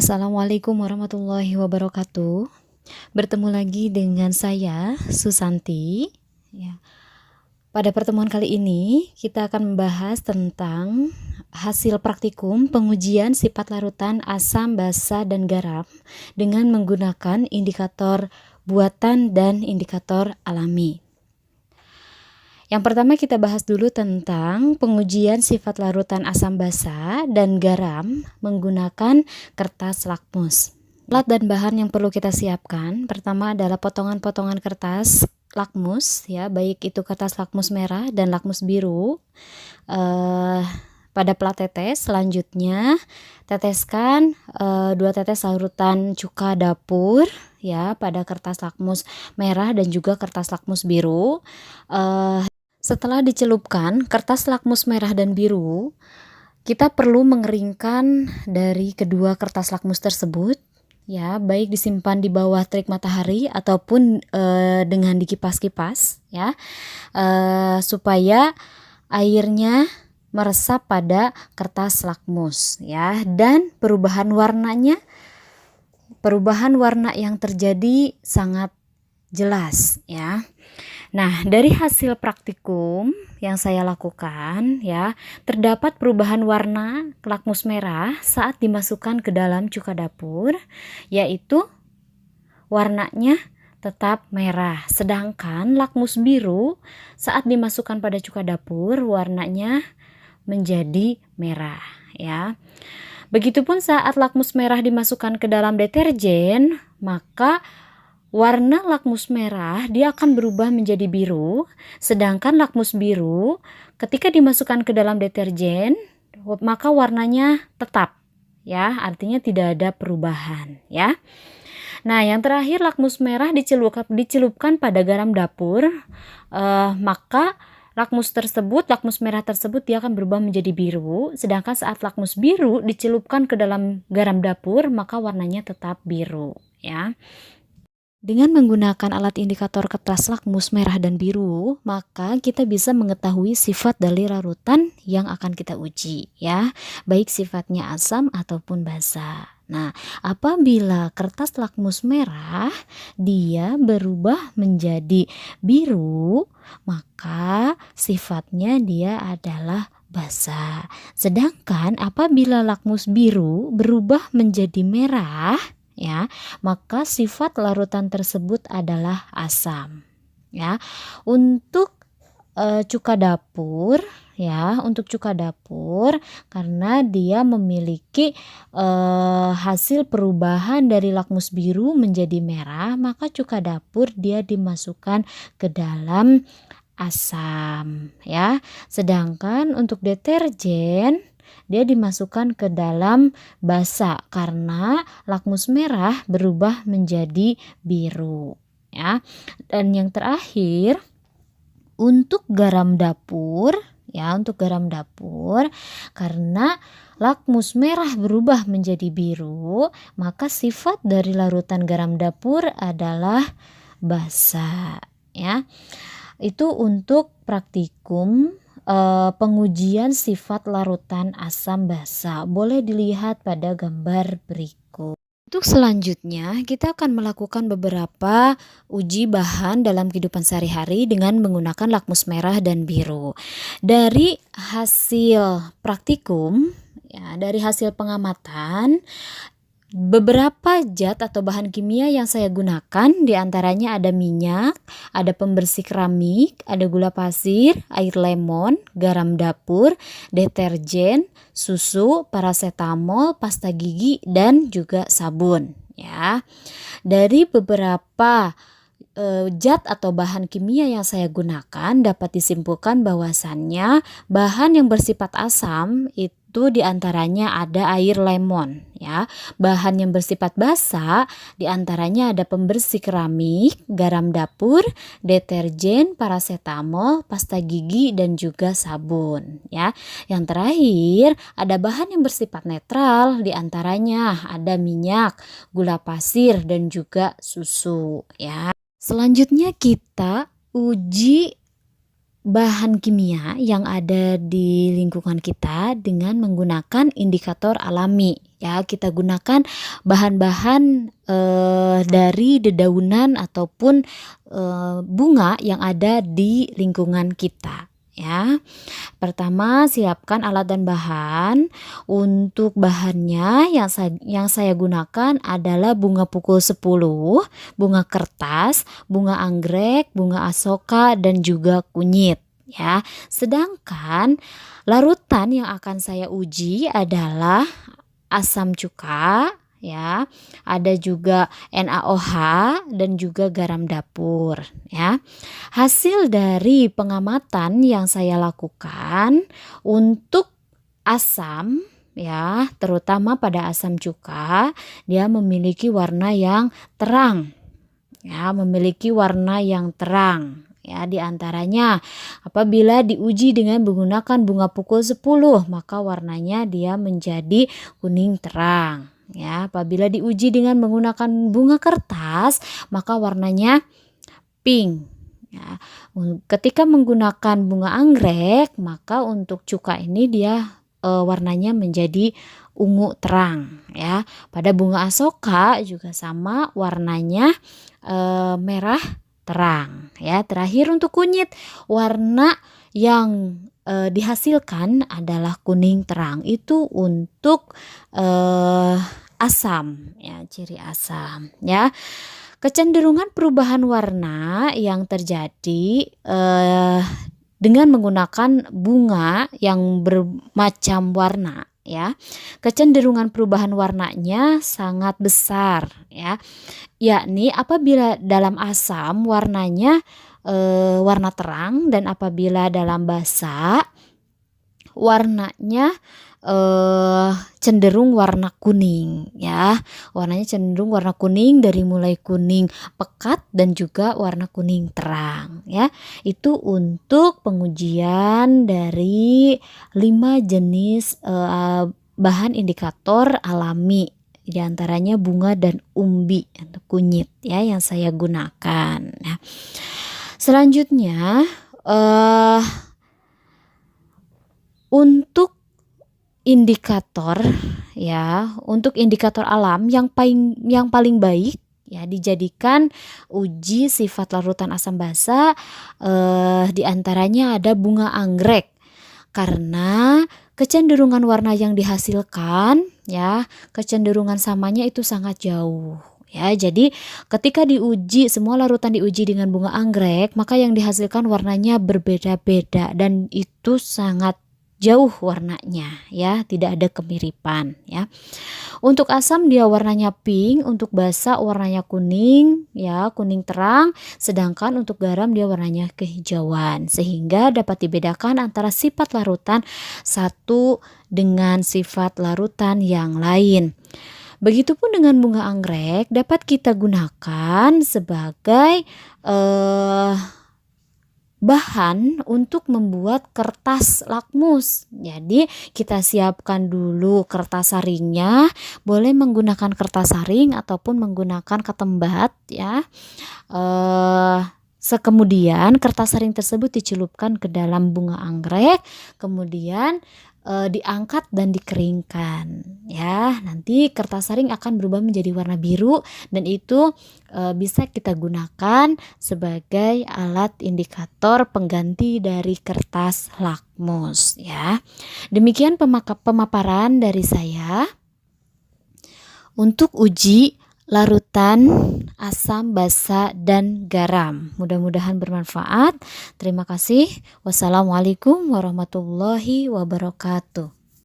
Assalamualaikum warahmatullahi wabarakatuh. Bertemu lagi dengan saya, Susanti. Ya. Pada pertemuan kali ini, kita akan membahas tentang hasil praktikum pengujian sifat larutan asam, basa, dan garam dengan menggunakan indikator buatan dan indikator alami. Yang pertama kita bahas dulu tentang pengujian sifat larutan asam basa dan garam menggunakan kertas lakmus. Alat dan bahan yang perlu kita siapkan, pertama adalah potongan-potongan kertas lakmus, ya, baik itu kertas lakmus merah dan lakmus biru. Pada plat tetes, selanjutnya teteskan 2 tetes larutan cuka dapur, ya, pada kertas lakmus merah dan juga kertas lakmus biru. Setelah dicelupkan kertas lakmus merah dan biru, kita perlu mengeringkan dari kedua kertas lakmus tersebut, ya, baik disimpan di bawah terik matahari ataupun dengan dikipas-kipas, ya, supaya airnya meresap pada kertas lakmus, ya, dan perubahan warna yang terjadi sangat jelas, ya. Nah, dari hasil praktikum yang saya lakukan, ya, terdapat perubahan warna lakmus merah saat dimasukkan ke dalam cuka dapur, yaitu warnanya tetap merah. Sedangkan lakmus biru saat dimasukkan pada cuka dapur, warnanya menjadi merah, ya. Begitupun saat lakmus merah dimasukkan ke dalam deterjen, maka warna lakmus merah dia akan berubah menjadi biru, sedangkan lakmus biru ketika dimasukkan ke dalam deterjen maka warnanya tetap, ya, artinya tidak ada perubahan, ya. Nah, yang terakhir lakmus merah dicelupkan pada garam dapur, maka lakmus merah tersebut dia akan berubah menjadi biru, sedangkan saat lakmus biru dicelupkan ke dalam garam dapur maka warnanya tetap biru, ya. Dengan menggunakan alat indikator kertas lakmus merah dan biru, maka kita bisa mengetahui sifat dari larutan yang akan kita uji, ya, baik sifatnya asam ataupun basa. Nah, apabila kertas lakmus merah dia berubah menjadi biru, maka sifatnya dia adalah basa. Sedangkan apabila lakmus biru berubah menjadi merah, ya, maka sifat larutan tersebut adalah asam, ya. Untuk cuka dapur, ya, untuk cuka dapur karena dia memiliki hasil perubahan dari lakmus biru menjadi merah, maka cuka dapur dia dimasukkan ke dalam asam, ya. Sedangkan untuk deterjen dia dimasukkan ke dalam basa karena lakmus merah berubah menjadi biru, ya. Dan yang terakhir untuk garam dapur, ya, untuk garam dapur karena lakmus merah berubah menjadi biru, maka sifat dari larutan garam dapur adalah basa, ya. Itu untuk praktikum pengujian sifat larutan asam basa. Boleh dilihat pada gambar berikut. Untuk selanjutnya, kita akan melakukan beberapa uji bahan dalam kehidupan sehari-hari dengan menggunakan lakmus merah dan biru. Dari hasil praktikum, ya, dari hasil pengamatan, beberapa zat atau bahan kimia yang saya gunakan diantaranya ada minyak, ada pembersih keramik, ada gula pasir, air lemon, garam dapur, deterjen, susu, paracetamol, pasta gigi, dan juga sabun, ya. Dari beberapa zat atau bahan kimia yang saya gunakan dapat disimpulkan bahwasannya bahan yang bersifat asam itu diantaranya ada air lemon, ya. Bahan yang bersifat basa diantaranya ada pembersih keramik, garam dapur, deterjen, paracetamol, pasta gigi, dan juga sabun, ya. Yang terakhir ada bahan yang bersifat netral diantaranya ada minyak, gula pasir, dan juga susu, ya. Selanjutnya kita uji bahan kimia yang ada di lingkungan kita dengan menggunakan indikator alami. Ya, kita gunakan bahan-bahan dari dedaunan ataupun bunga yang ada di lingkungan kita. Ya, pertama siapkan alat dan bahan. Untuk bahannya yang saya gunakan adalah bunga pukul 10, bunga kertas, bunga anggrek, bunga asoka, dan juga kunyit. Ya, sedangkan larutan yang akan saya uji adalah asam cuka, ya, ada juga NaOH dan juga garam dapur, ya. Hasil dari pengamatan yang saya lakukan untuk asam, ya, terutama pada asam cuka, dia memiliki warna yang terang, ya, memiliki warna yang terang. Ya, di antaranya apabila diuji dengan menggunakan bunga pukul 10, maka warnanya dia menjadi kuning terang. Ya, apabila diuji dengan menggunakan bunga kertas, maka warnanya pink. Ya, ketika menggunakan bunga anggrek, maka untuk cuka ini dia warnanya menjadi ungu terang. Ya, pada bunga asoka juga sama, warnanya merah terang. Ya, terakhir untuk kunyit, warna yang dihasilkan adalah kuning terang. Itu untuk asam, ya, ciri asam. Ya, kecenderungan perubahan warna yang terjadi dengan menggunakan bunga yang bermacam warna, ya, kecenderungan perubahan warnanya sangat besar, ya, yakni apabila dalam asam warnanya warna terang, dan apabila dalam basa warnanya cenderung warna kuning, ya, warnanya cenderung warna kuning dari mulai kuning pekat dan juga warna kuning terang, ya. Itu untuk pengujian dari 5 jenis bahan indikator alami, di antaranya bunga dan umbi atau kunyit, ya, yang saya gunakan. Nah, selanjutnya untuk indikator, ya, untuk indikator alam yang paling baik, ya, dijadikan uji sifat larutan asam basa, di antaranya ada bunga anggrek, karena kecenderungan warna yang dihasilkan, ya, kecenderungan samanya itu sangat jauh. Ya, jadi ketika diuji, semua larutan diuji dengan bunga anggrek, maka yang dihasilkan warnanya berbeda-beda dan itu sangat jauh warnanya, ya, tidak ada kemiripan, ya. Untuk asam dia warnanya pink, untuk basa warnanya kuning, ya, kuning terang, sedangkan untuk garam dia warnanya kehijauan, sehingga dapat dibedakan antara sifat larutan satu dengan sifat larutan yang lain. Begitupun dengan bunga anggrek dapat kita gunakan sebagai bahan untuk membuat kertas lakmus. Jadi kita siapkan dulu kertas saringnya, boleh menggunakan kertas saring ataupun menggunakan ketembat, ya. Kemudian kertas saring tersebut dicelupkan ke dalam bunga anggrek, kemudian diangkat dan dikeringkan, ya. Nanti kertas saring akan berubah menjadi warna biru dan itu bisa kita gunakan sebagai alat indikator pengganti dari kertas lakmus, ya. Demikian pemaparan dari saya untuk uji larutan asam, basa, dan garam. Mudah-mudahan bermanfaat. Terima kasih. Wassalamualaikum warahmatullahi wabarakatuh.